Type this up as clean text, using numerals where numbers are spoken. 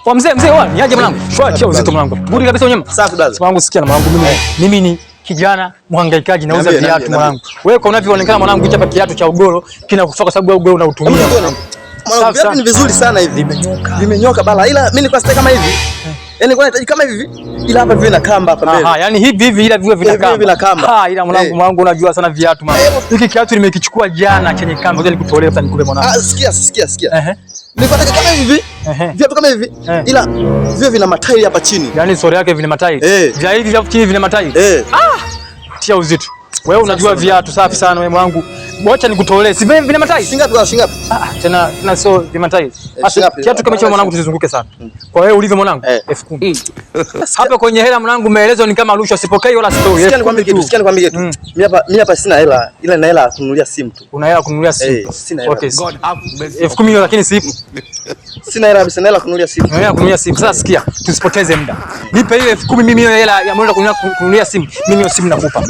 Kwa mzee wewe, niaje mwanangu? Shwa uzito mwanangu. Budi kabisa unyama. Safi brother. Mwanangu sikia na mwanangu mimi ni kijana mhangaikaji nauza viatu mwanangu. Wewe kwa unavyoonekana mwanangu hapa kiatu cha ugoro kinakufa kwa sababu ugoro unautumia. Mwanangu viatu ni vizuri sana hivi. Vimenyoka bala. Ila mimi nilikuwa sitaki kama hivi. Yaani kwa nahitaji kama hivi. Ila hapa viwe na kamba hapa mbele. Yani hivi ila viwe vina kamba. Viwe na kamba. Ila mwanangu unajua sana viatu mwanangu. Hiki kiatu nimekichukua jana chenye kamba. Ngoja nikutolee sasa nikupe mwanangu. Sikia. Nilikuwa nataka kama hivi. Viatu kama hivi. Ila viwe vina matairi hapa chini. Yaani sore yake vina matairi. Vya hivi vya chini vina matairi. Tia uzito. Wewe unajua viatu safi sana wewe mwanangu. Wacha nikutolee. Si vina matairi. Shingapi? Tena sio vina matairi. Kiatu kama hicho mwanangu tusizunguke sana. Kwa wewe ulivyo mwanangu 10,000. Hapa kwenye hela mwanangu maelezo ni kama rushwa, sipokei wala sitoi. Sikia nikwambie kitu. Mimi hapa sina hela. Ila nina hela kununulia simu tu. Una hela kununulia simu? Sina hela. Okay. 10,000 lakini sipo. Sina hela kununulia simu. Una hela kununulia simu. Sasa sikia, tusipoteze muda. Nipe ile 10,000 mimi hiyo hela ya mwenda kununulia simu. Mimi hiyo simu nakupa.